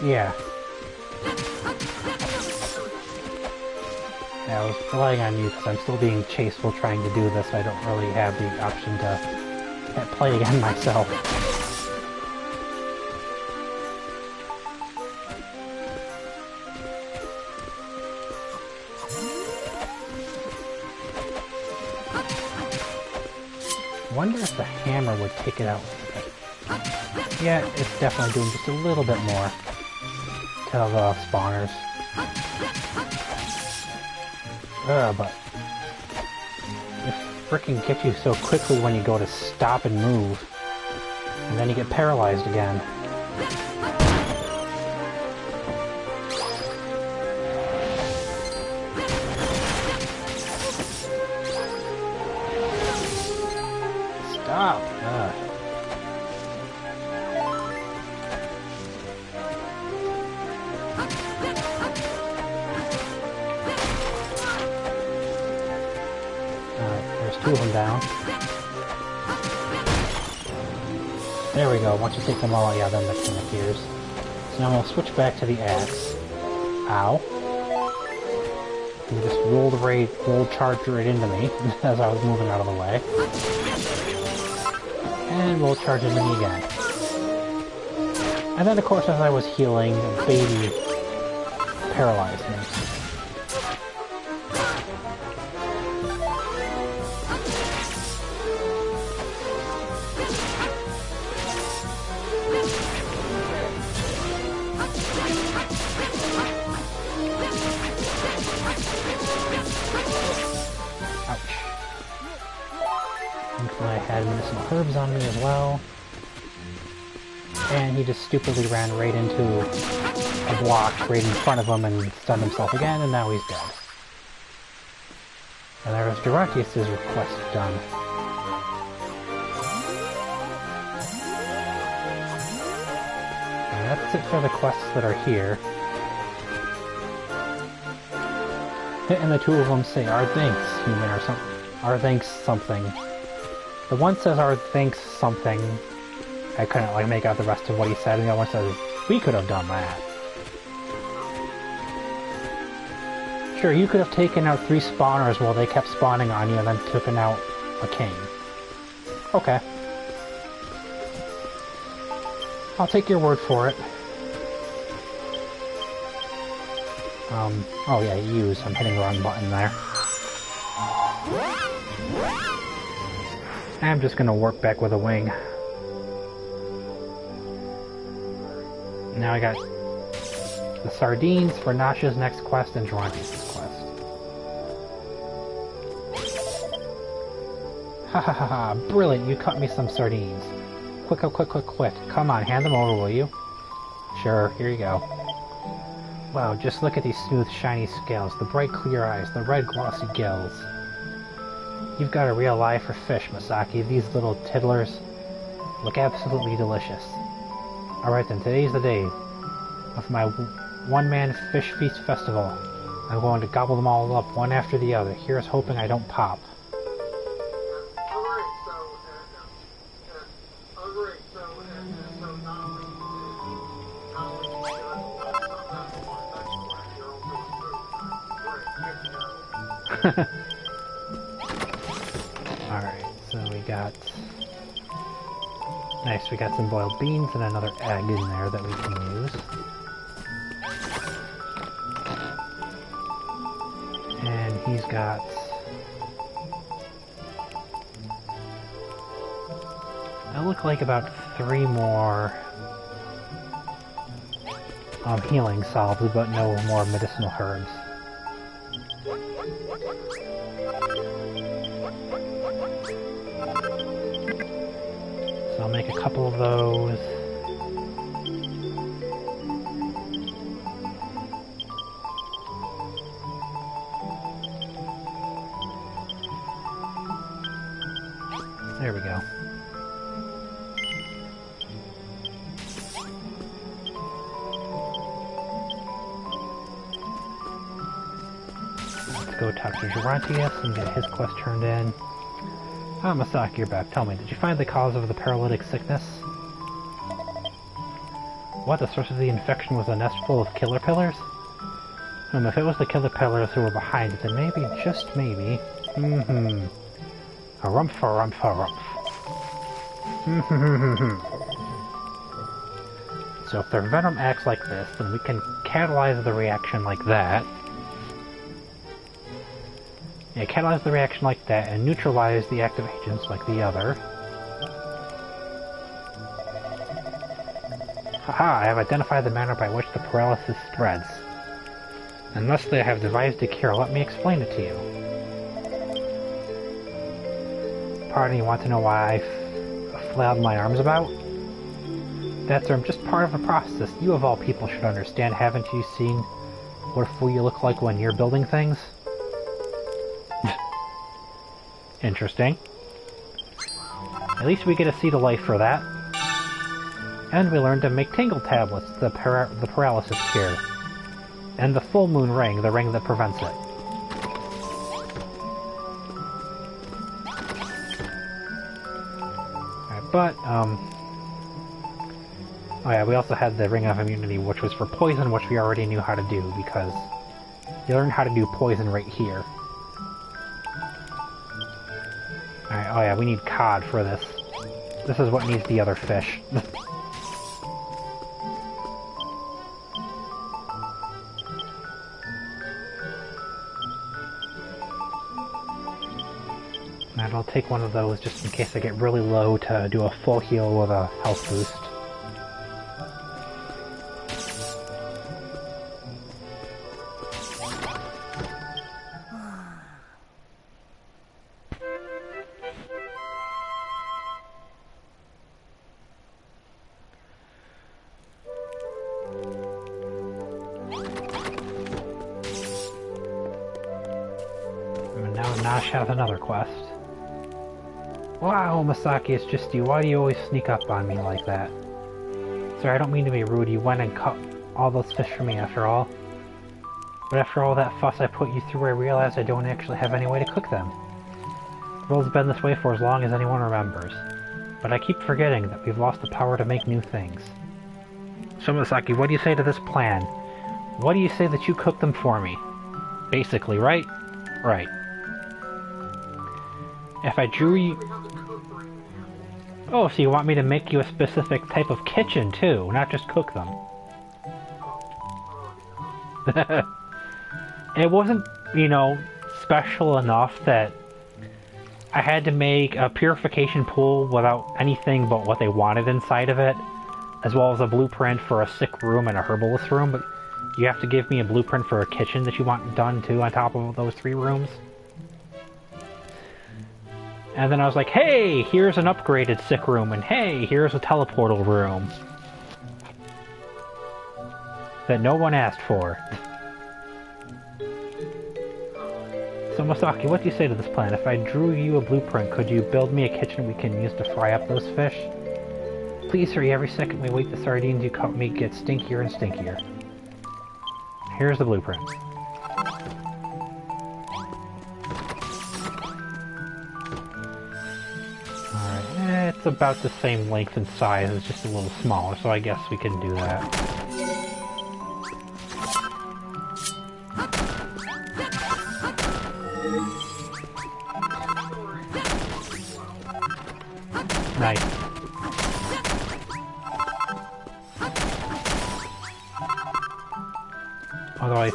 Yeah. Yeah, I was relying on you because I'm still being chased while trying to do this. I don't really have the option to play again myself. I wonder if the hammer would take it out. Yeah, it's definitely doing just a little bit more to the spawners. But it frickin' gets you so quickly when you go to stop and move, and then you get paralyzed again. Stop! There's two of them down. There we go. Once you take them all out, yeah, then the king appears. So now we'll switch back to the axe. Ow. You just rolled charge right into me as I was moving out of the way. And roll charge into me again. And then, of course, as I was healing, the baby paralyzed me. I had medicinal herbs on me as well. And he just stupidly ran right into a block right in front of him and stunned himself again, and now he's dead. And there was Duratius' request done. And that's it for the quests that are here. And the two of them say, "Our thanks, human," or something. "Our thanks something." The one says, "Our thanks something." I couldn't like make out the rest of what he said, and the other one says, "We could have done that." Sure, you could have taken out 3 spawners while they kept spawning on you and then taken out a king. Okay. I'll take your word for it. Oh yeah, use. I'm hitting the wrong button there. I'm just gonna work back with a wing. Now I got the sardines for Nasha's next quest and Duratius' quest. Ha ha ha ha, brilliant, you cut me some sardines. Quick, come on, hand them over, will you? Sure, here you go. Wow, just look at these smooth, shiny scales, the bright, clear eyes, the red, glossy gills. You've got a real eye for fish, Masaki. These little tiddlers look absolutely delicious. Alright then, today's the day of my one-man fish feast festival. I'm going to gobble them all up, one after the other. Here's hoping I don't pop. Alright, so we got... Nice, we got some boiled beans and another egg in there that we can use. And he's got... It looked like about 3 more healing salves, but no more medicinal herbs. So I'll make a couple of those. There we go. let's go talk to Gerontius and get his quest turned in. Ah, Masaki, you're back. Tell me, did you find the cause of the paralytic sickness? What, the source of the infection was a nest full of killer pillars? If it was the killer pillars who were behind it, then maybe, just maybe... Harumph, harumph, harumph. So if their venom acts like this, then we can catalyze the reaction like that. Yeah, catalyze the reaction like that, and neutralize the active agents like the other. Haha, I have identified the manner by which the paralysis spreads. Unless they have devised a cure, let me explain it to you. Pardon, you want to know why I flailed my arms about? That's just part of the process. You of all people should understand. Haven't you seen what a fool you look like when you're building things? Interesting. At least we get a seed of life for that. And we learned to make tingle tablets, the paralysis cure. And the full moon ring, the ring that prevents it. Alright, but, oh yeah, we also had the ring of immunity, which was for poison, which we already knew how to do, because you learn how to do poison right here. Alright, oh yeah, we need cod for this. This is what needs the other fish. And I'll take one of those just in case I get really low to do a full heal with a health boost. And now Nash has another quest. Wow, Masaki, it's just you. Why do you always sneak up on me like that? Sorry, I don't mean to be rude. You went and caught all those fish for me after all. But after all that fuss I put you through, I realized I don't actually have any way to cook them. The world's been this way for as long as anyone remembers. But I keep forgetting that we've lost the power to make new things. So Masaki, what do you say to this plan? What do you say that you cook them for me? Basically, right? Right. If I drew you... Oh, so you want me to make you a specific type of kitchen, too, not just cook them. It wasn't, you know, special enough that I had to make a purification pool without anything but what they wanted inside of it, as well as a blueprint for a sick room and a herbalist room, but you have to give me a blueprint for a kitchen that you want done, too, on top of those 3 rooms. And then I was like, hey, here's an upgraded sick room, and hey, here's a teleportal room. That no one asked for. So Masaki, what do you say to this plan? If I drew you a blueprint, could you build me a kitchen we can use to fry up those fish? Please hurry, every second we wait the sardines you caught me get stinkier and stinkier. Here's the blueprint. It's about the same length and size, it's just a little smaller, so I guess we can do that. Nice. Although I...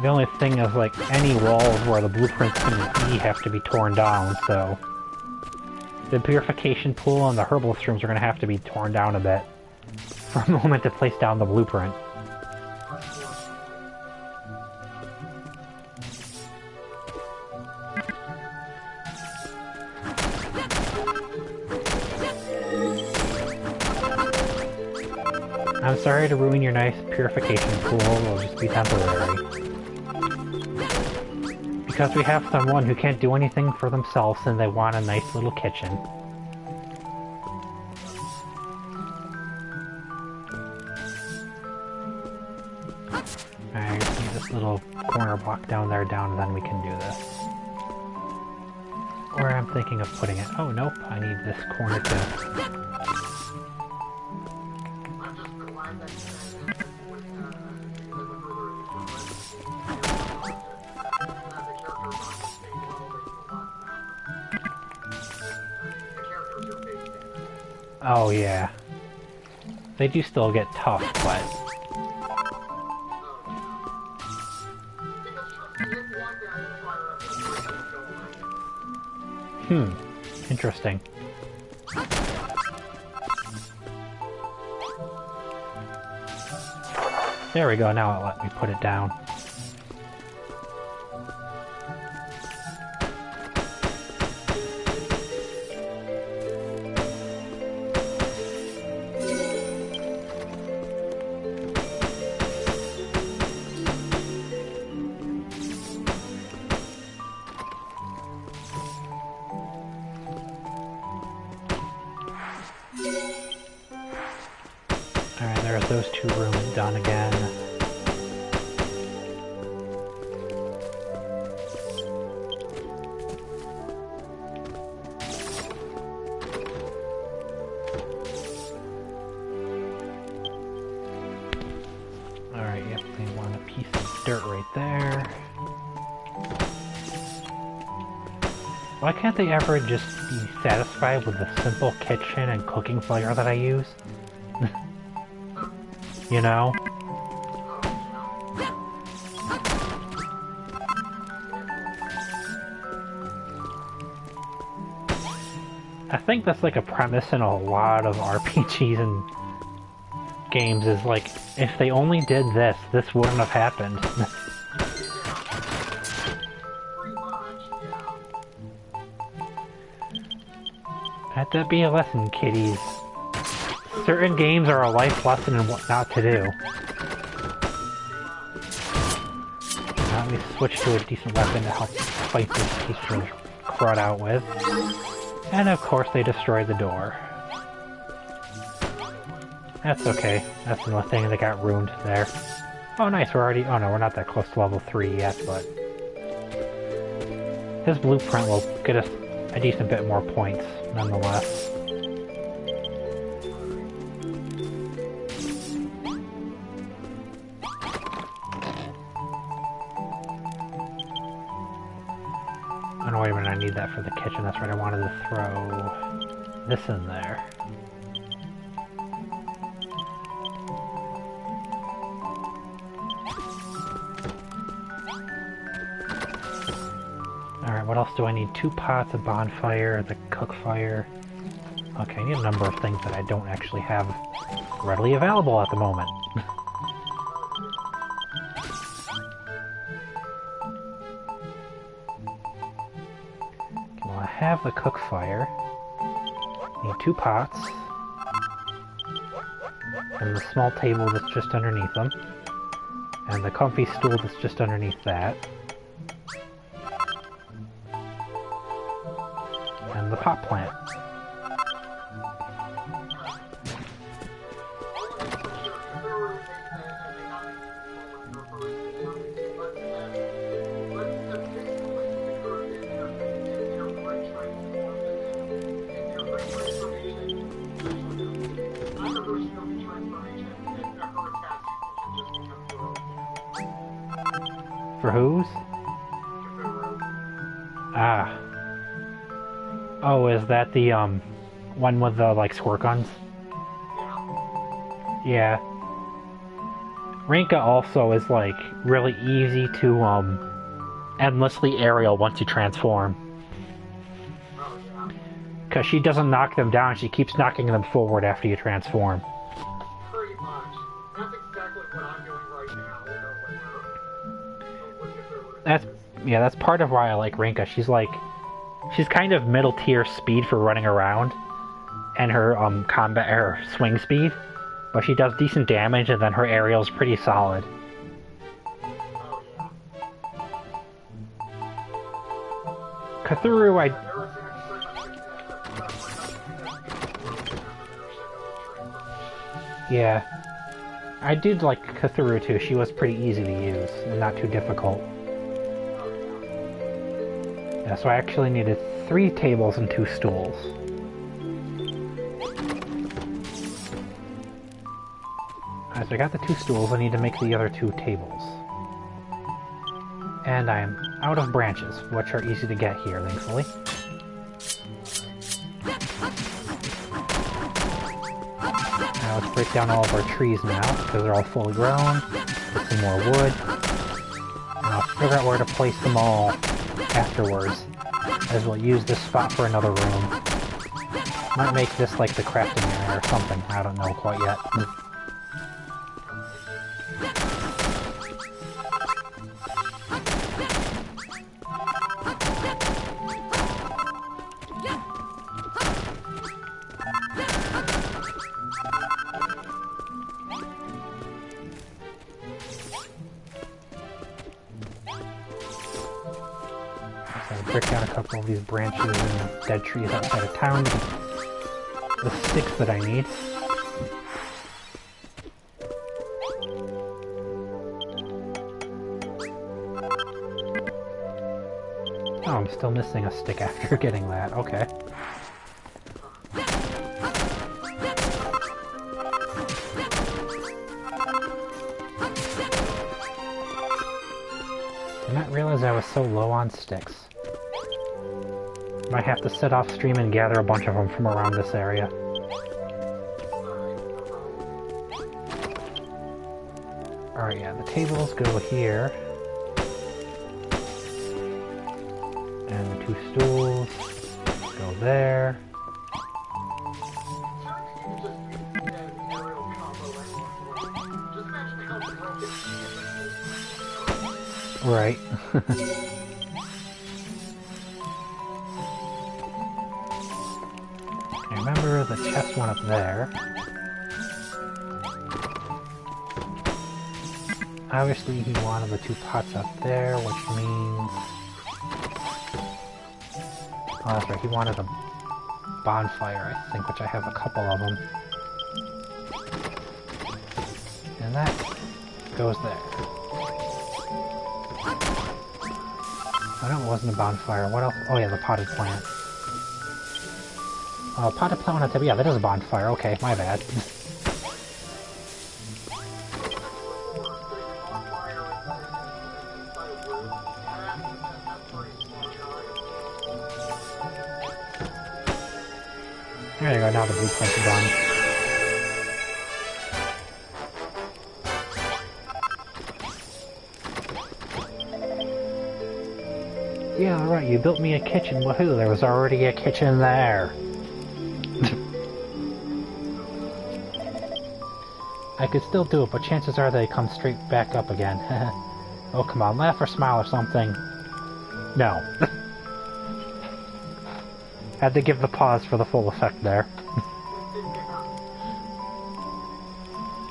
The only thing is, like, any walls where the blueprints can be have to be torn down, so... The purification pool and the herbalist rooms are going to have to be torn down a bit for a moment to place down the blueprint. I'm sorry to ruin your nice purification pool, it'll just be temporary. Because we have someone who can't do anything for themselves and they want a nice little kitchen. little corner block down there, and then we can do this. Or I'm thinking of putting it... Oh, nope, I need this corner too. Oh, yeah. They do still get tough, but... Interesting. There we go, now it let me put it down. Alright, there's those two rooms done again. Alright, yep, we want a piece of dirt right there. Why can't they ever just be satisfied with the simple kitchen and cooking fire that I use? You know? I think that's like a premise in a lot of RPGs and games is like, if they only did this, this wouldn't have happened. Let that be a lesson, kiddies. Certain games are a life lesson in what not to do. Now let me switch to a decent weapon to help fight this piece of crud out with. And of course they destroyed the door. That's okay. That's another thing that got ruined there. Oh nice, we're already... Oh no, we're not that close to level 3 yet, but... His blueprint will get us a decent bit more points, nonetheless. Oh no, wait a minute, I need that for the kitchen. That's right, I wanted to throw this in there. Alright, what else do I need? 2 pots, a bonfire, the cook fire. Okay, I need a number of things that I don't actually have readily available at the moment. Well, I have the cook fire. Need 2 pots. And the small table that's just underneath them. And the comfy stool that's just underneath that. And the pot plant. For whose? Ah. Oh, is that the, one with the, like, squirt guns? Yeah. Rinka also is, like, really easy to, endlessly aerial once you transform. Because she doesn't knock them down, she keeps knocking them forward after you transform. Pretty much. That's exactly what I'm doing right now. That's part of why I like Rinka. She's kind of middle tier speed for running around, and her swing speed, but she does decent damage, and then her aerial's pretty solid. Cthulhu, yeah. I did like Cthulhu too. She was pretty easy to use and not too difficult. Yeah, so I actually needed 3 tables and 2 stools. Alright, so I got the 2 stools. I need to make the other 2 tables. And I am out of branches, which are easy to get here, thankfully. Now let's break down all of our trees now, because they're all fully grown. Get some more wood. And I'll figure out where to place them all afterwards, as we'll use this spot for another room. Might make this like the crafting area or something, I don't know quite yet. Break down a couple of these branches and dead trees outside of town to get the sticks that I need. Oh, I'm still missing a stick after getting that. Okay. Did not realize I was so low on sticks. Might have to set off stream and gather a bunch of them from around this area. Alright, yeah, the tables go here. And the 2 stools go there. Right. Remember, the chest went up there. Obviously, he wanted the 2 pots up there, which means... Oh, that's right, he wanted a bonfire, I think, which I have a couple of them. And that goes there. Oh no, it wasn't a bonfire. What else? Oh yeah, the potted plant. Potted plant on the table. Yeah, that is a bonfire. Okay, my bad. There you go, now the blueprints are done. Yeah, alright, you built me a kitchen. Woohoo, there was already a kitchen there. I could still do it, but chances are they come straight back up again. Oh, come on, laugh or smile or something. No. Had to give the pause for the full effect there.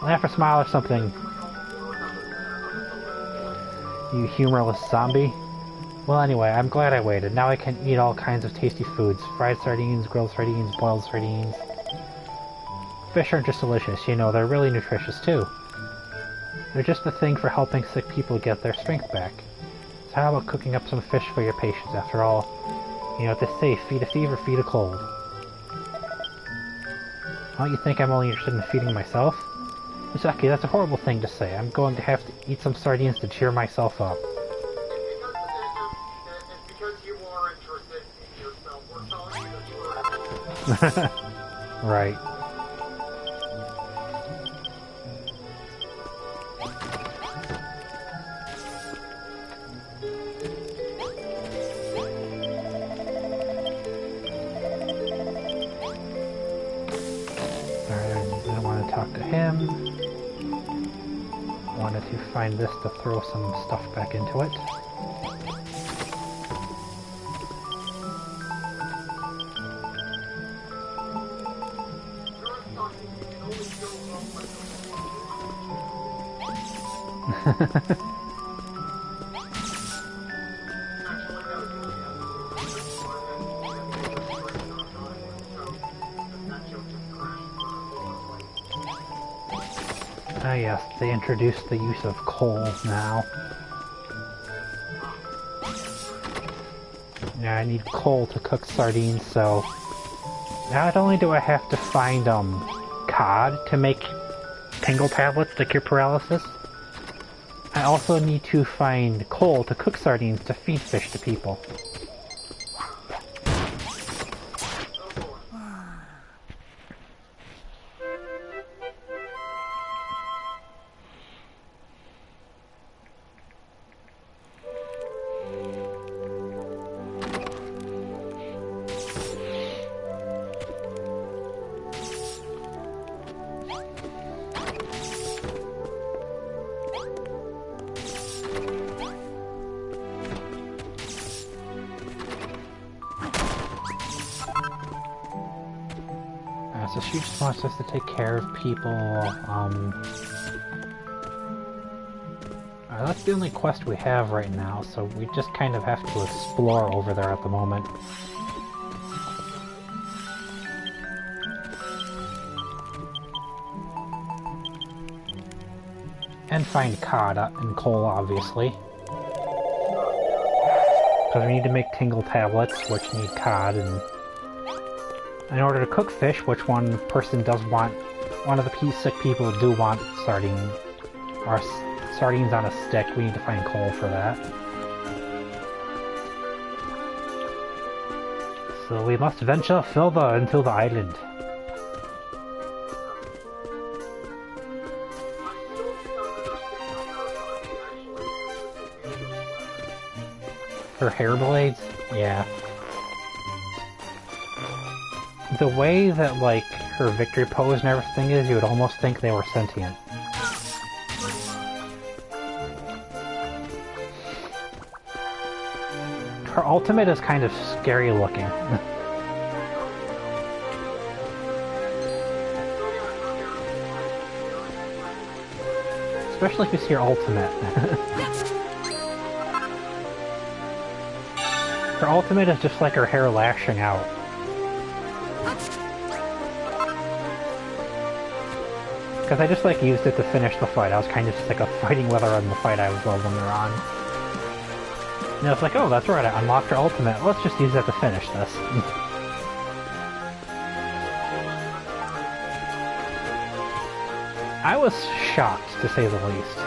Laugh or smile or something. You humorless zombie. Well, anyway, I'm glad I waited. Now I can eat all kinds of tasty foods. Fried sardines, grilled sardines, boiled sardines. Fish aren't just delicious, you know, they're really nutritious too. They're just the thing for helping sick people get their strength back. So how about cooking up some fish for your patients? After all, you know what they say, feed a fever, feed a cold. Don't you think I'm only interested in feeding myself? Misaki, that's a horrible thing to say. I'm going to have to eat some sardines to cheer myself up. It's because you are interested in yourself. We're telling you that you are. Right. Talk to him. Wanted to find this to throw some stuff back into it. Ah yes, they introduced the use of coal now. Yeah, I need coal to cook sardines, so... Not only do I have to find, cod to make tingle tablets to cure paralysis, I also need to find coal to cook sardines to feed fish to people. So she just wants us to take care of people, that's the only quest we have right now, so we just kind of have to explore over there at the moment. And find cod and coal, obviously. Because we need to make tingle tablets, which need cod, and in order to cook fish, which one person does want, one of the sick people do want sardines on a stick, we need to find coal for that. So we must venture further into the island. For hair blades? Yeah. The way that, like, her victory pose and everything is, you would almost think they were sentient. Her ultimate is kind of scary looking. Especially if you see her ultimate. Her ultimate is just like her hair lashing out. Because I just like used it to finish the fight. I was kind of sick of fighting with her in the fight I was leveling her on. And I was like, oh, that's right, I unlocked her ultimate. Let's just use that to finish this. I was shocked, to say the least.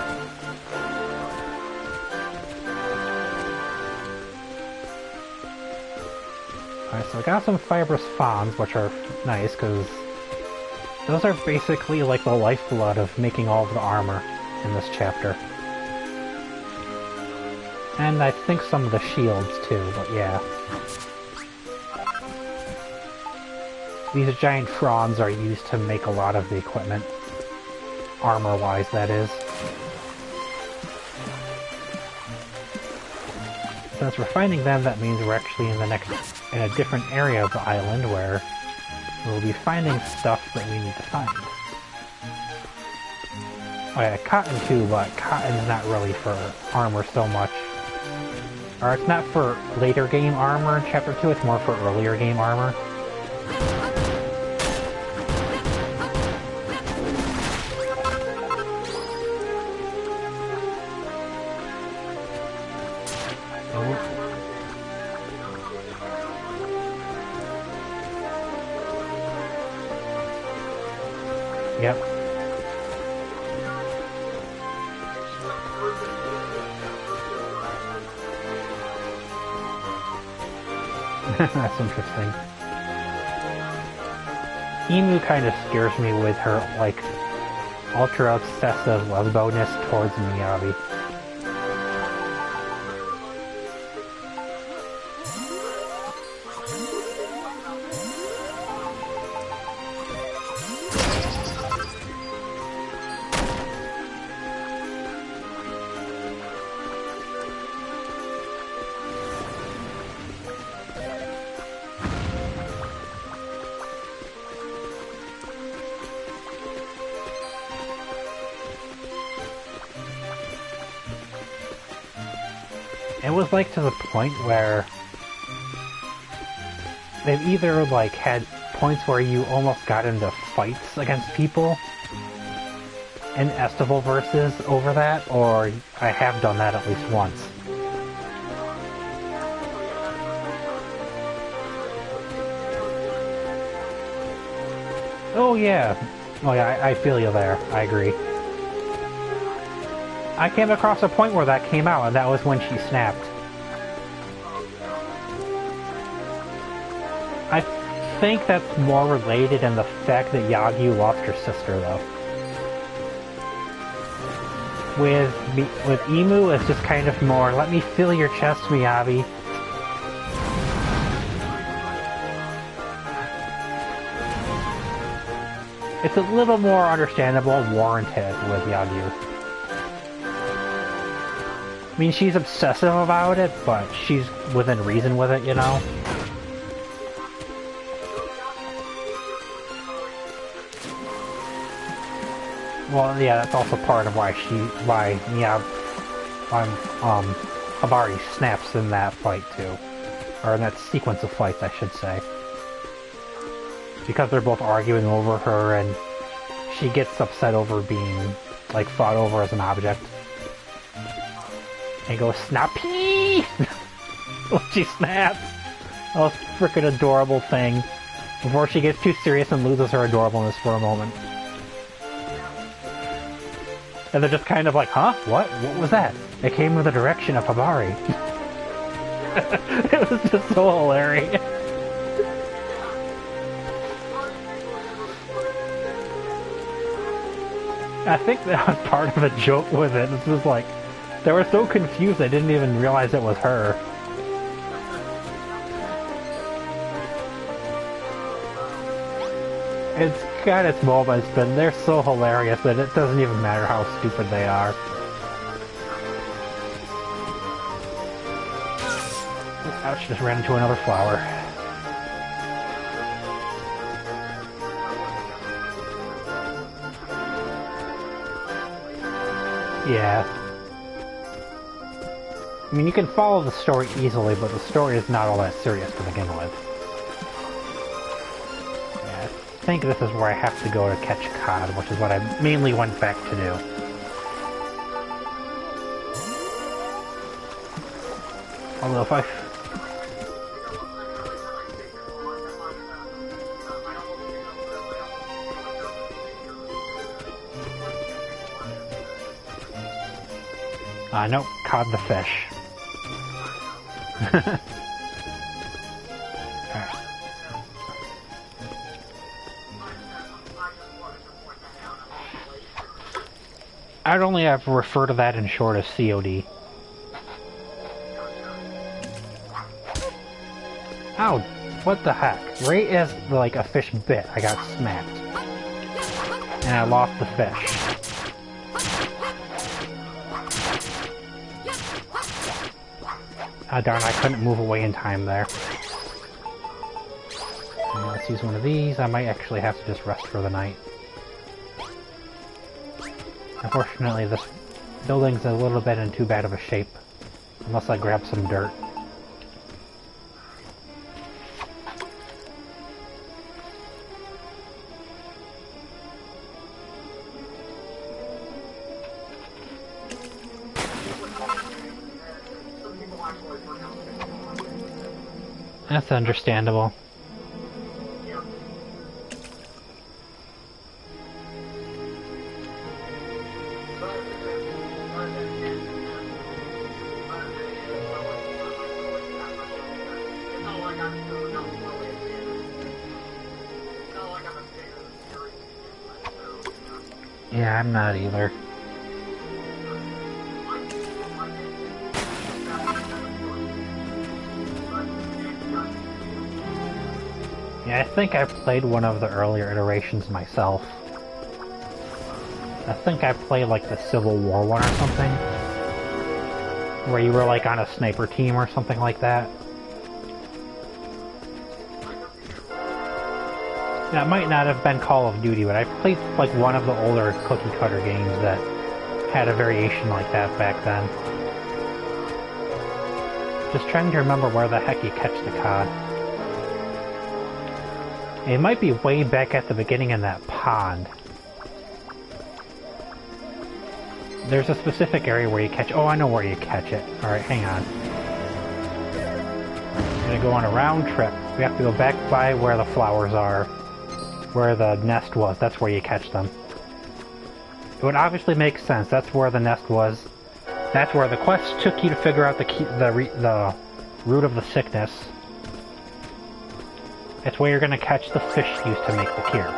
Alright, so I got some fibrous fawns, which are nice, because those are basically like the lifeblood of making all of the armor in this chapter. And I think some of the shields too, but yeah. These giant fronds are used to make a lot of the equipment. Armor-wise, that is. Since we're finding them, that means we're actually in a different area of the island where we'll be finding stuff that we need to find. Oh yeah, cotton too, but cotton's not really for armor so much. Or it's not for later game armor in Chapter 2, it's more for earlier game armor. Yep. That's interesting. Emu kind of scares me with her, like, ultra-obsessive lesbo-ness towards Miyabi. It was like to the point where they've either like had points where you almost got into fights against people, in Estival verses over that, or I have done that at least once. Oh yeah. Oh yeah, I feel you there. I agree. I came across a point where that came out, and that was when she snapped. I think that's more related in the fact that Yagyu lost her sister, though. With Emu, it's just kind of more, let me fill your chest, Miyabi. It's a little more understandable and warranted with Yagyu. I mean, she's obsessive about it, but she's within reason with it, you know? Well, yeah, that's also part of why Habari snaps in that fight, too. Or in that sequence of fights, I should say. Because they're both arguing over her, and she gets upset over being, like, fought over as an object. And goes, snappy! When she snaps! That was a frickin' adorable thing. Before she gets too serious and loses her adorableness for a moment. And they're just kind of like, huh? What? What was that? It came in the direction of Habari. It was just so hilarious. I think that was part of the joke with it. This was like, they were so confused they didn't even realize it was her. It's got its moments, but they're so hilarious that it doesn't even matter how stupid they are. Ouch, just ran into another flower. Yeah. I mean, you can follow the story easily, but the story is not all that serious to begin with. Yeah, I think this is where I have to go to catch cod, which is what I mainly went back to do. Although if I... nope, caught the fish. I'd only have to refer to that in short as COD. Ow, what the heck? Right as, like, a fish bit, I got smacked. And I lost the fish. Ah, darn, I couldn't move away in time there. Let's use one of these. I might actually have to just rest for the night. Unfortunately, this building's a little bit in too bad of a shape. Unless I grab some dirt. That's understandable. Yeah, I'm not either. Yeah, I think I played one of the earlier iterations myself. I think I played like the Civil War one or something. Where you were like on a sniper team or something like that. That might not have been Call of Duty, but I played like one of the older cookie cutter games that had a variation like that back then. Just trying to remember where the heck you catch the cod. It might be way back at the beginning in that pond. There's a specific area where you catch... Oh, I know where you catch it. Alright, hang on. We're gonna go on a round trip. We have to go back by where the flowers are. Where the nest was. That's where you catch them. It would obviously make sense. That's where the nest was. That's where the quest took you to figure out the root of the sickness. It's where you're gonna catch the fish used to make the cure.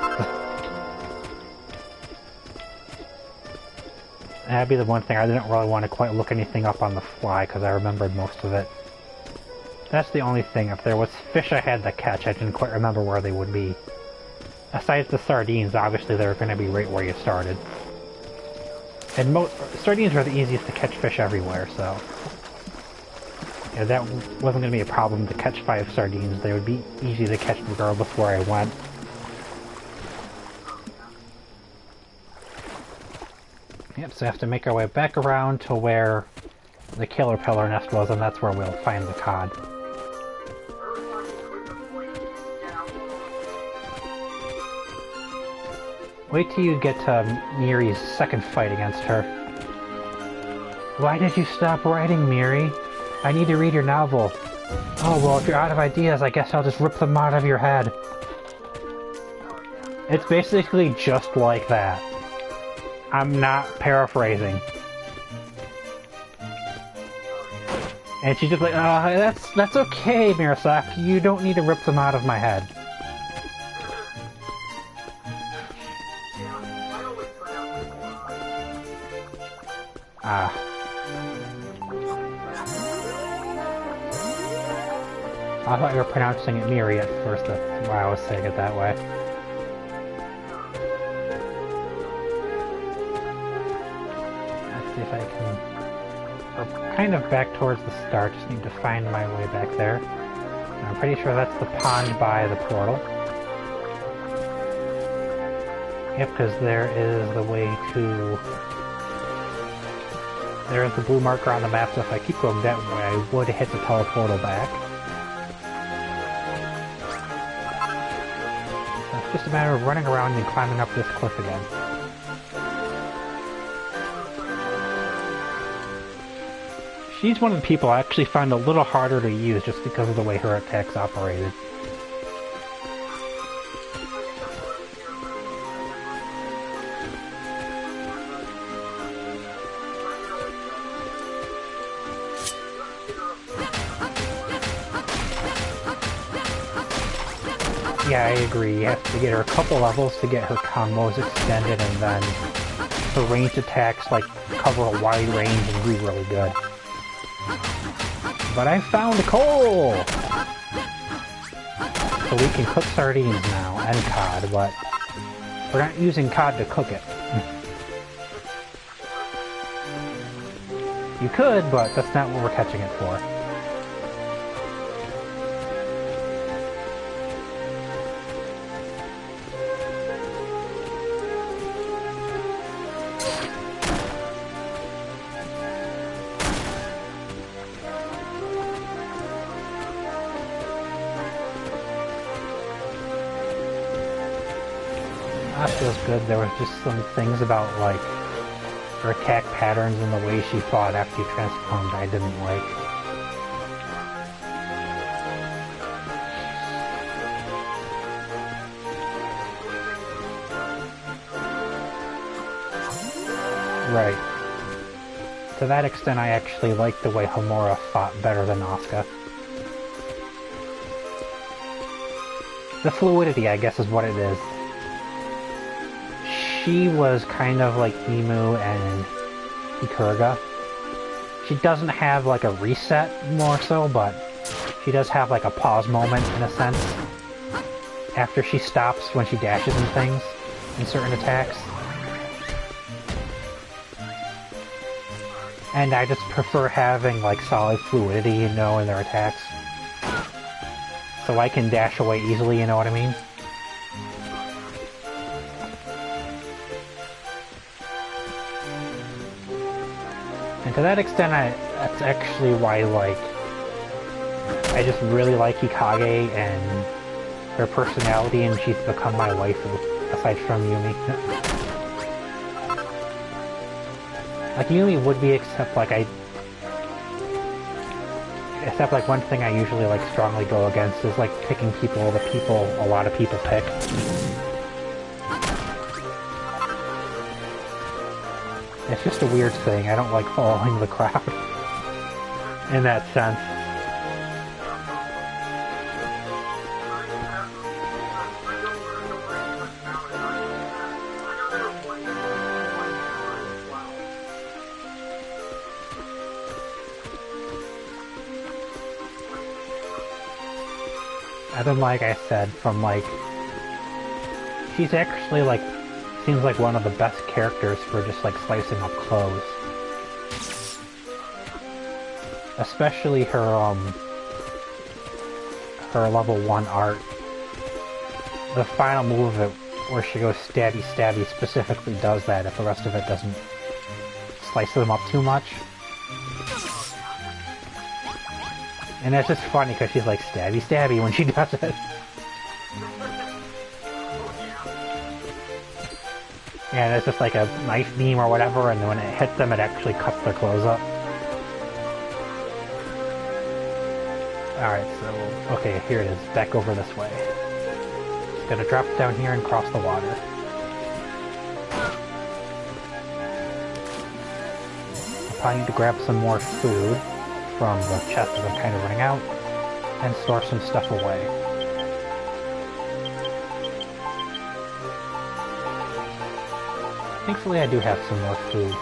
That'd be the one thing I didn't really want to quite look anything up on the fly, because I remembered most of it. That's the only thing. If there was fish I had to catch, I didn't quite remember where they would be. Aside the sardines, obviously they're going to be right where you started. And sardines are the easiest to catch fish everywhere, so... Yeah, that wasn't going to be a problem to catch 5 sardines. They would be easy to catch regardless where I went. Yep, so we have to make our way back around to where the killer pillar nest was, and that's where we'll find the cod. Wait till you get to Miri's second fight against her. Why did you stop writing, Miri? I need to read your novel. Oh, well, if you're out of ideas, I guess I'll just rip them out of your head. It's basically just like that. I'm not paraphrasing. And she's just like, that's okay, Mirasaki. You don't need to rip them out of my head. I thought you were pronouncing it Miri at first, that's why I was saying it that way. Let's see if I can... We're kind of back towards the start, just need to find my way back there. I'm pretty sure that's the pond by the portal. Yep, because there is the way to... There's the blue marker on the map, so if I keep going that way, I would hit the teleportal back. So it's just a matter of running around and climbing up this cliff again. She's one of the people I actually found a little harder to use just because of the way her attacks operated. Yeah, I agree. You have to get her a couple levels to get her combos extended, and then her ranged attacks like cover a wide range and be really good. But I found coal! So we can cook sardines now, and cod, but we're not using cod to cook it. You could, but that's not what we're catching it for. That feels good. There was just some things about, like, her attack patterns and the way she fought after you transformed I didn't like. Right. To that extent, I actually like the way Homura fought better than Asuka. The fluidity, I guess, is what it is. She was kind of like Emu and Ikuruga. She doesn't have like a reset more so, but she does have like a pause moment in a sense. After she stops when she dashes and things in certain attacks. And I just prefer having like solid fluidity, you know, in their attacks. So I can dash away easily, you know what I mean? And to that extent, that's actually why, like, I just really like Hikage and her personality, and she's become my waifu, aside from Yumi. Like, Yumi would be, except like one thing I usually like strongly go against is like picking the people a lot of people pick. It's just a weird thing. I don't like following the crowd in that sense. And then, like I said, from like, she's actually like, seems like one of the best characters for just like slicing up clothes. Especially her level 1 art. The final move of it, where she goes stabby stabby, specifically does that if the rest of it doesn't slice them up too much. And that's just funny because she's like stabby stabby when she does it. Yeah, it's just like a knife beam or whatever, and when it hits them, it actually cuts their clothes up. Alright, so, okay, here it is, back over this way. Just gotta drop down here and cross the water. I'll probably need to grab some more food from the chest as I'm kind of running out, and store some stuff away. Thankfully I do have some more food.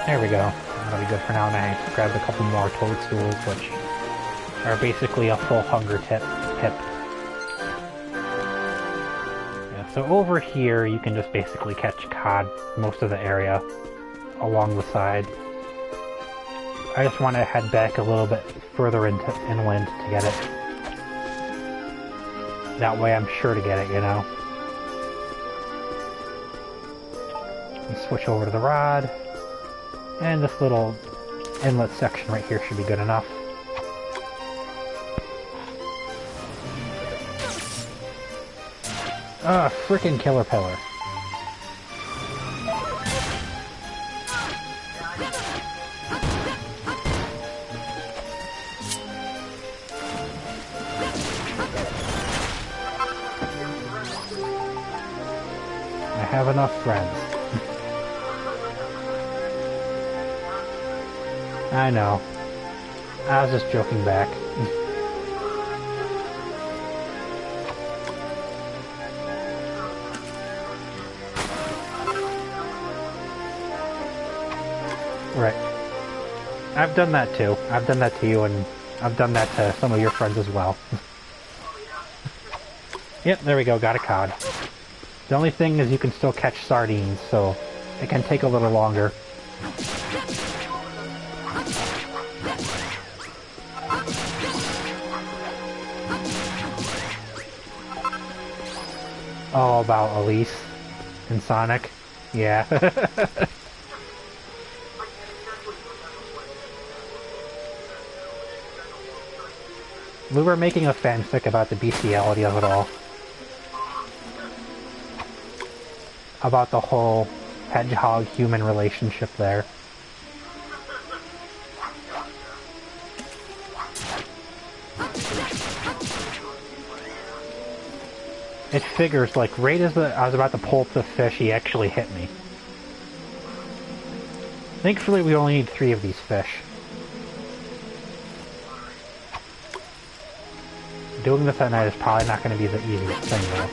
There we go. That'll be good for now, and I grabbed a couple more toadstools, which are basically a full hunger tip. Yeah, so over here you can just basically catch cod most of the area along the side. I just want to head back a little bit further into inland to get it. That way I'm sure to get it, you know. And switch over to the rod. And this little inlet section right here should be good enough. Ah, frickin' killer pillar. I have enough friends. I know. I was just joking back. Right. I've done that too. I've done that to you, and I've done that to some of your friends as well. Yep, there we go, got a cod. The only thing is you can still catch sardines, so it can take a little longer. Oh, about Elise and Sonic? Yeah. We were making a fanfic about the bestiality of it all. About the whole hedgehog-human relationship there. It figures, like, right as I was about to pull up the fish, he actually hit me. Thankfully, we only need 3 of these fish. Doing this at night is probably not going to be the easiest thing, though.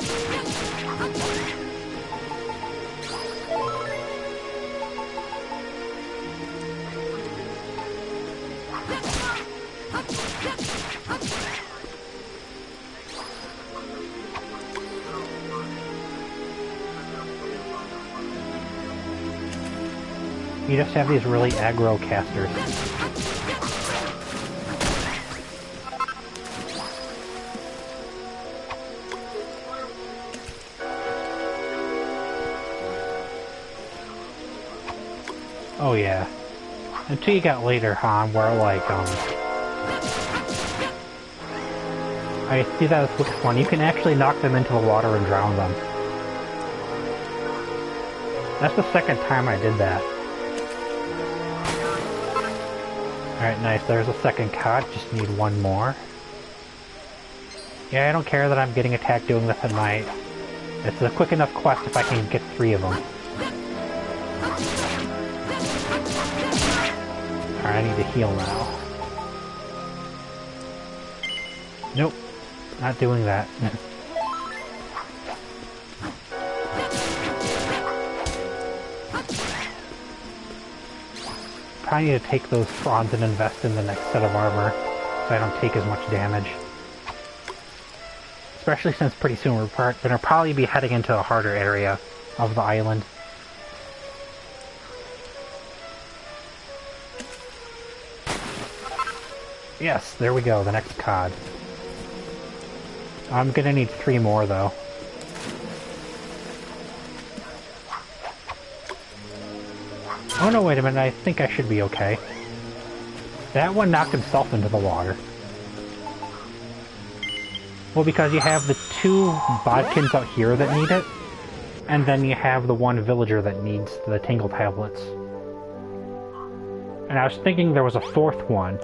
You just have these really aggro casters. Oh yeah. Until you got later, Han, where like, I see that as looks fun. You can actually knock them into the water and drown them. That's the second time I did that. Alright, nice. There's a second cod. Just need one more. Yeah, I don't care that I'm getting attacked doing this at night. It's a quick enough quest if I can get 3 of them. Alright, I need to heal now. Nope. Not doing that. Probably need to take those fronds and invest in the next set of armor so I don't take as much damage. Especially since pretty soon we're going to probably be heading into a harder area of the island. Yes, there we go, the next cod. I'm gonna need 3 more though. Oh no, wait a minute, I think I should be okay. That one knocked himself into the water. Well, because you have the 2 bodkins out here that need it, and then you have the 1 villager that needs the tingle tablets. And I was thinking there was a 4th one,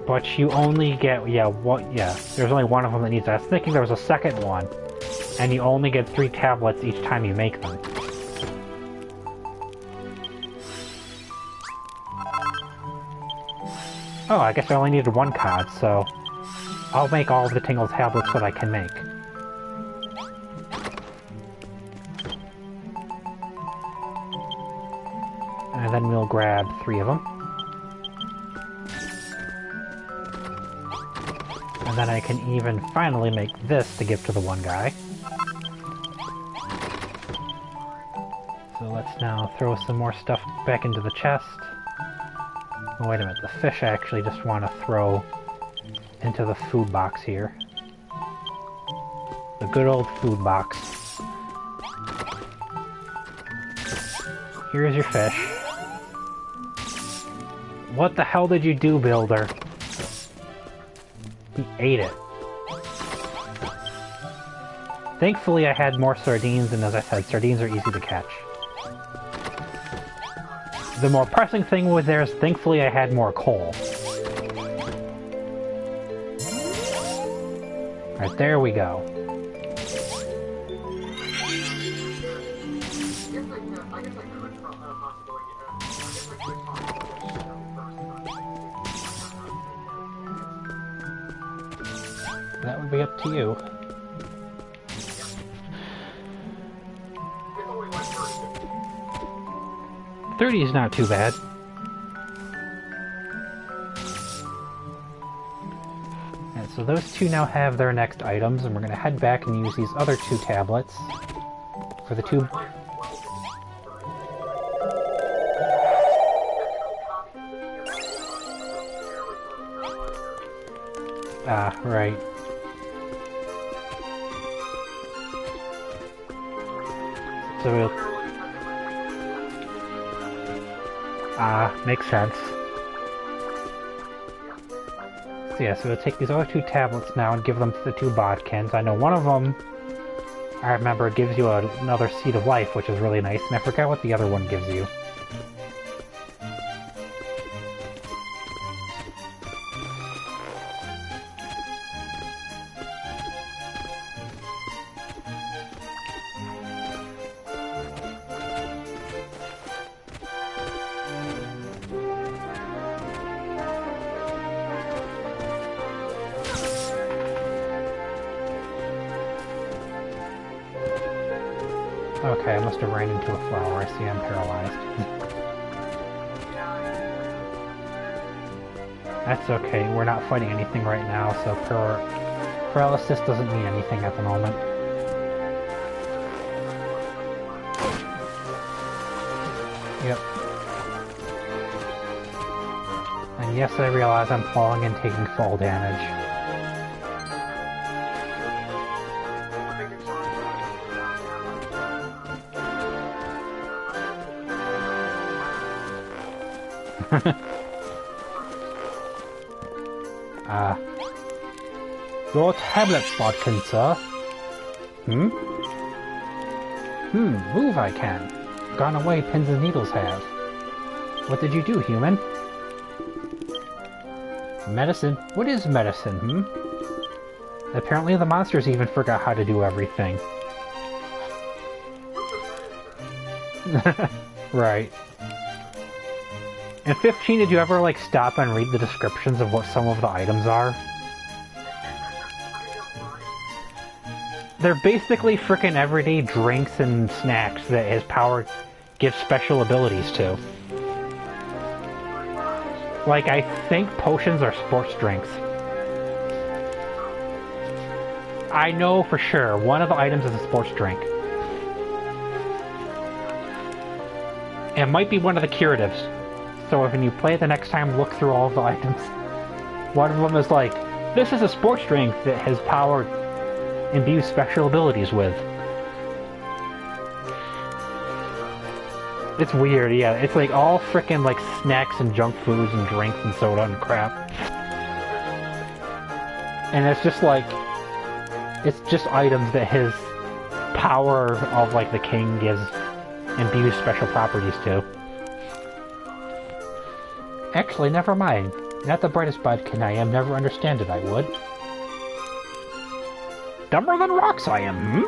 but you only get, there's only 1 of them that needs it. I was thinking there was a 2nd one, and you only get 3 tablets each time you make them. Oh, I guess I only needed 1 cod, so I'll make all of the tingle tablets that I can make. And then we'll grab 3 of them. And then I can even finally make this to give to the 1 guy. So let's now throw some more stuff back into the chest. Oh, wait a minute, the fish I actually just want to throw into the food box here. The good old food box. Here's your fish. What the hell did you do, Builder? He ate it. Thankfully I had more sardines, and as I said, sardines are easy to catch. The more pressing thing was there is thankfully I had more coal. Alright, there we go. That would be up to you. It's only like 30 is not too bad. And so those 2 now have their next items, and we're going to head back and use these other 2 tablets for the 2... Ah, right. So we'll... makes sense. So yeah, so we'll take these other 2 tablets now and give them to the 2 bodkins. I know one of them, I remember, gives you another seed of life, which is really nice, and I forgot what the other one gives you. Okay, I must have ran into a flower. I see I'm paralyzed. That's okay, we're not fighting anything right now, so paralysis doesn't mean anything at the moment. Yep. And yes, I realize I'm falling and taking fall damage. Your tablet, Bodkin, sir. Hmm? Move I can. Gone away pins and needles have. What did you do, human? Medicine? What is medicine, Apparently the monsters even forgot how to do everything. Right. In 15, did you ever, like, stop and read the descriptions of what some of the items are? They're basically frickin' everyday drinks and snacks that his power gives special abilities to. Like, I think potions are sports drinks. I know for sure, one of the items is a sports drink. It might be one of the curatives. So if when you play it the next time, look through all of the items. One of them is like, this is a sports drink that his power imbues special abilities with. It's weird, yeah. It's like all frickin' like snacks and junk foods and drinks and soda and crap. And it's just like, it's just items that his power of like the king imbues special properties to. Actually, never mind. Not the brightest bodkin I am, never understand it, I would. Dumber than rocks I am,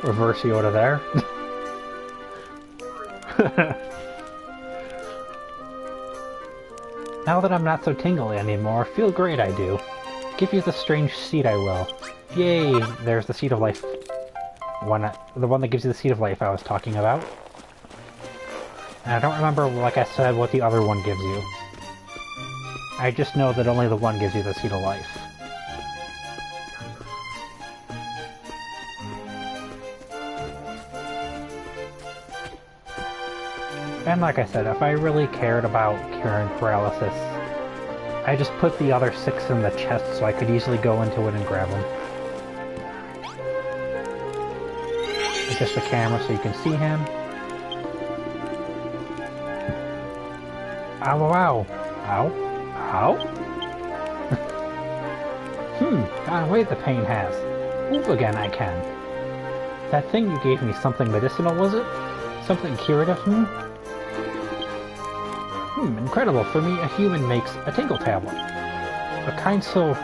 Reverse Yoda there. Now that I'm not so tingly anymore, feel great I do. Give you the strange seed I will. Yay! There's the seed of life. The one that gives you the seed of life I was talking about. And I don't remember, like I said, what the other one gives you. I just know that only the one gives you the seed of life. And like I said, if I really cared about curing paralysis, I just put the other 6 in the chest so I could easily go into it and grab them. Adjust the camera so you can see him. Ow, ow, ow. Ow? Ow? Gone away the pain has. Move again I can. That thing you gave me something medicinal, was it? Something curative, Incredible. For me, a human makes a tingle tablet. A kind soul...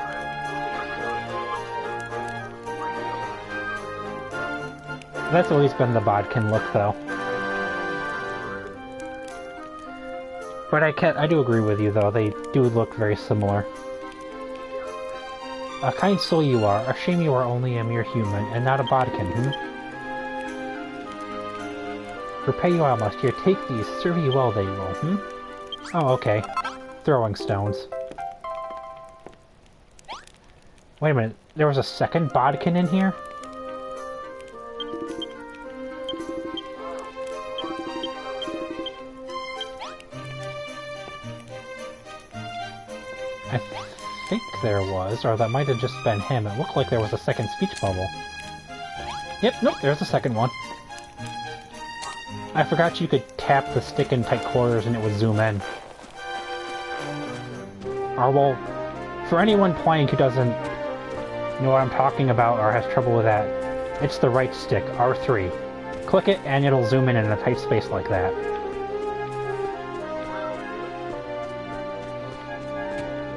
That's always been the bodkin look, though. But I do agree with you, though. They do look very similar. A kind soul you are. A shame you are only a mere human, and not a bodkin, Repay you I must. Here, take these. Serve you well they will, Oh, okay. Throwing stones. Wait a minute. There was a second bodkin in here? I think there was, or that might have just been him. It looked like there was a second speech bubble. Yep, nope, there's a second one. I forgot you could tap the stick in tight quarters and it would zoom in. Or, well, for anyone playing who doesn't know what I'm talking about or has trouble with that, it's the right stick, R3. Click it and it'll zoom in a tight space like that.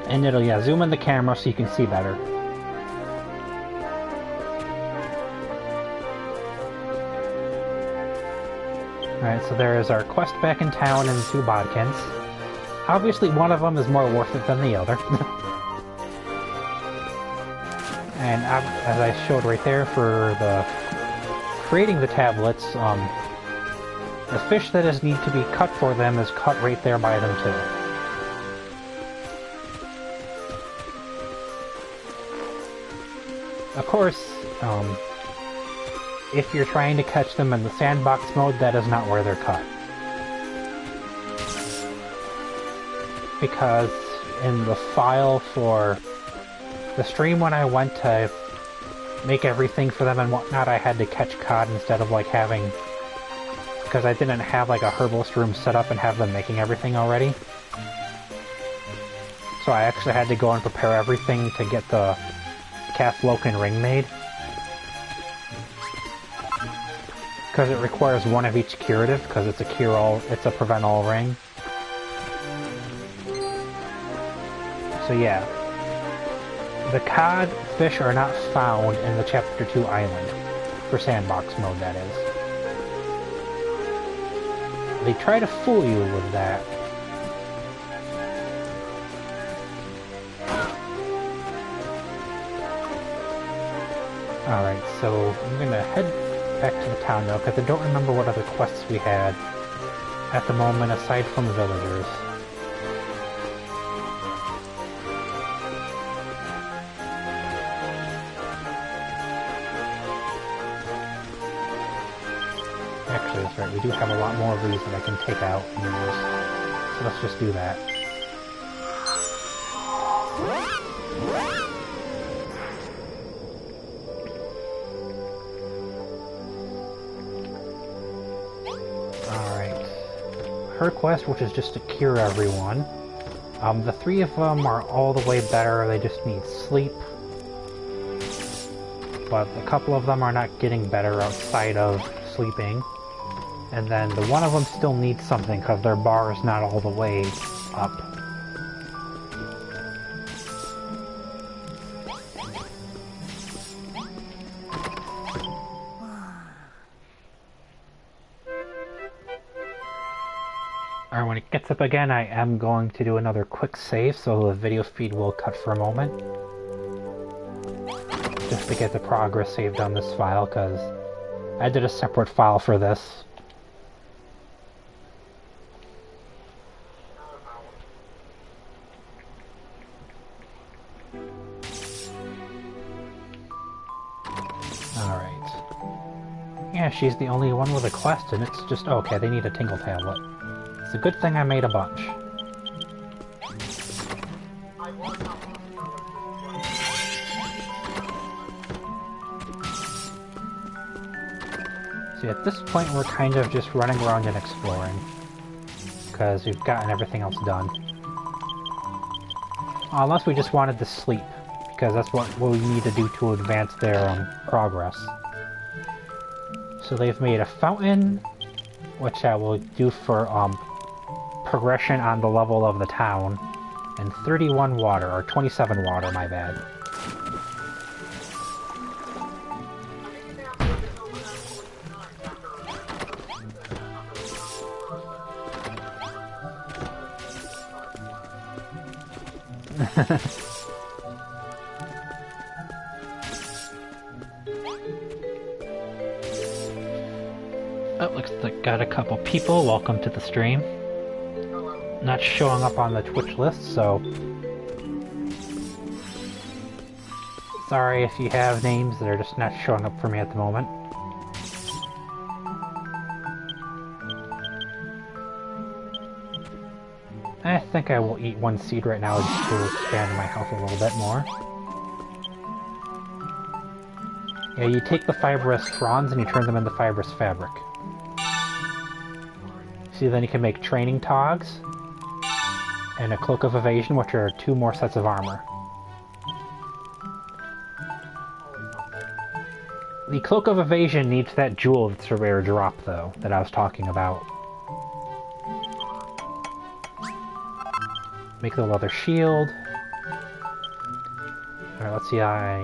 And it'll, zoom in the camera so you can see better. Alright, so there is our quest back in town and the 2 bodkins. Obviously one of them is more worth it than the other. And as I showed right there for creating the tablets, the fish that is need to be cut for them is cut right there by them too. Of course, if you're trying to catch them in the sandbox mode, that is not where they're cut. Because in the file for the stream when I went to make everything for them and whatnot, I had to catch cod instead of like having... Because I didn't have like a herbalist room set up and have them making everything already. So I actually had to go and prepare everything to get the cast Loken Ring made. Because it requires one of each curative, because it's a it's a prevent all ring. So yeah. The cod fish are not found in the Chapter 2 island. For sandbox mode, that is. They try to fool you with that. Alright, so I'm gonna head back to the town now, because I don't remember what other quests we had at the moment, aside from the villagers. Actually, that's right, we do have a lot more of these that I can take out and use. So let's just do that. Her quest, which is just to cure everyone. The 3 of them are all the way better, they just need sleep. But a couple of them are not getting better outside of sleeping. And then the one of them still needs something because their bar is not all the way up. Alright, when it gets up again, I am going to do another quick save, so the video feed will cut for a moment. Just to get the progress saved on this file, because I did a separate file for this. Alright. Yeah, she's the only one with a quest, and it's just, okay, they need a tingle tablet. It's a good thing I made a bunch. See, at this point we're kind of just running around and exploring. Because we've gotten everything else done. Unless we just wanted to sleep. Because that's what we need to do to advance their progress. So they've made a fountain, which I will do for progression on the level of the town, and 31 water, or 27 water, my bad. Oh, looks like got a couple people. Welcome to the stream. Not showing up on the Twitch list, so sorry if you have names that are just not showing up for me at the moment. I think I will eat one seed right now just to expand my health a little bit more. Yeah, you take the fibrous fronds and you turn them into fibrous fabric. See, then you can make training togs and a cloak of evasion, which are 2 more sets of armor. The cloak of evasion needs that jewel that's a rare drop, though, that I was talking about. Make the leather shield. Alright, let's see, I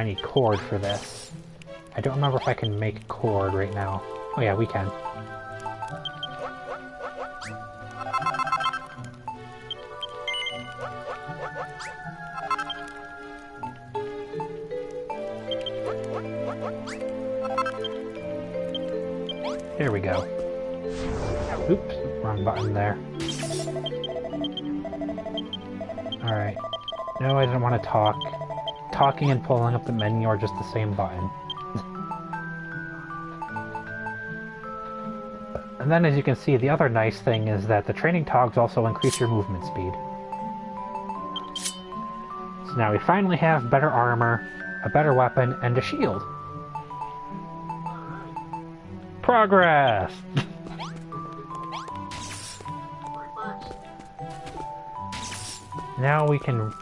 need cord for this. I don't remember if I can make cord right now. Oh yeah, we can. There we go. Oops, wrong button there. Alright. No, I didn't want to talk. Talking and pulling up the menu are just the same button. And then, as you can see, the other nice thing is that the training togs also increase your movement speed. So now we finally have better armor, a better weapon, and a shield. Progress! Now we can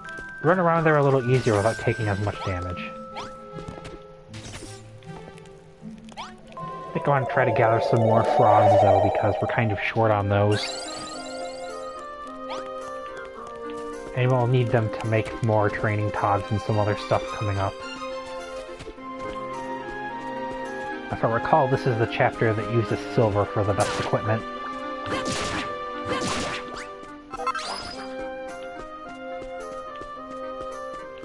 run around there a little easier without taking as much damage. I think I want to try to gather some more frogs, though, because we're kind of short on those. And we'll need them to make more training pods and some other stuff coming up. If I recall, this is the chapter that uses silver for the best equipment.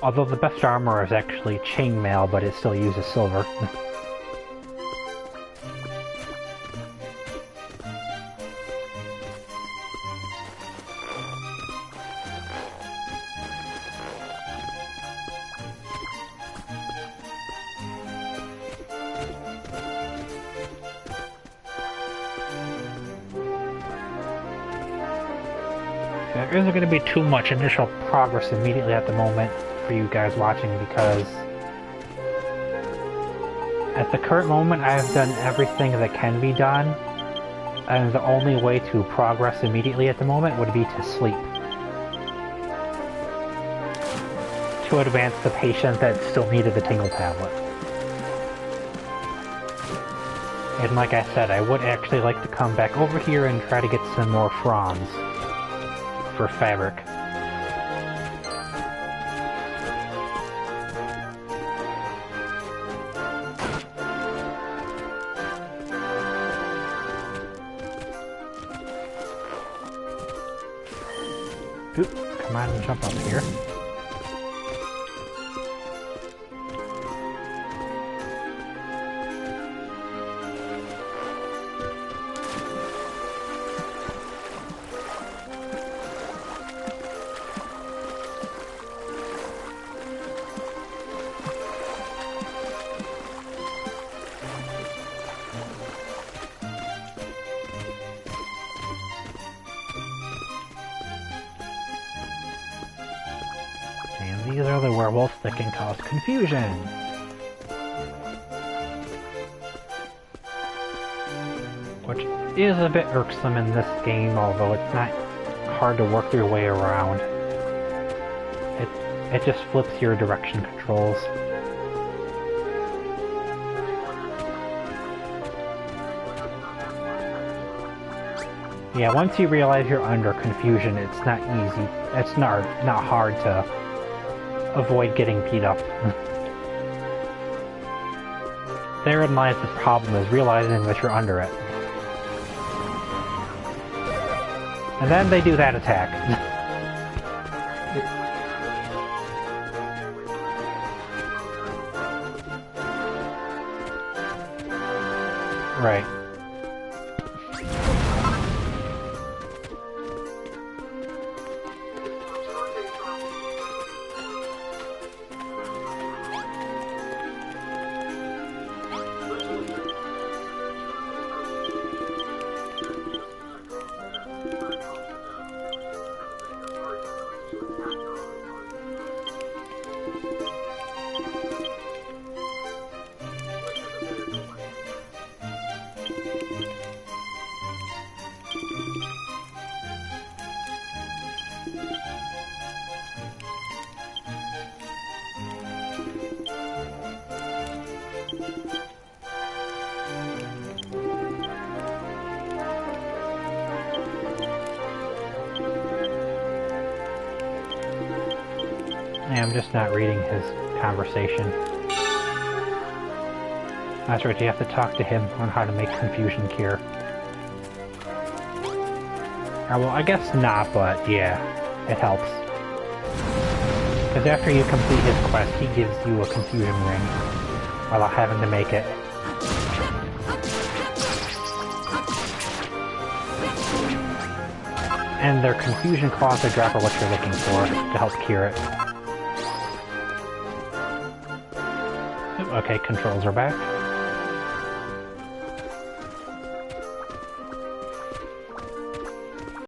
Although the best armor is actually chainmail, but it still uses silver. There isn't going to be too much initial progress immediately at the moment for you guys watching, because at the current moment I have done everything that can be done, and the only way to progress immediately at the moment would be to sleep. To advance the patient that still needed the Tingle Tablet. And like I said, I would actually like to come back over here and try to get some more fronds for fabric. Oop, come on and jump up here. These are the werewolves that can cause confusion. Which is a bit irksome in this game, although it's not hard to work your way around. It just flips your direction controls. Yeah, once you realize you're under confusion, it's not easy. It's not hard to avoid getting beat up. Therein lies the problem, is realizing that you're under it. And then they do that attack. Right. I'm just not reading his conversation. That's right, you have to talk to him on how to make confusion cure. Well, I guess not, but yeah, it helps. Because after you complete his quest, he gives you a confusion ring, without having to make it. And their confusion claws or drop are what you're looking for to help cure it. Okay, controls are back.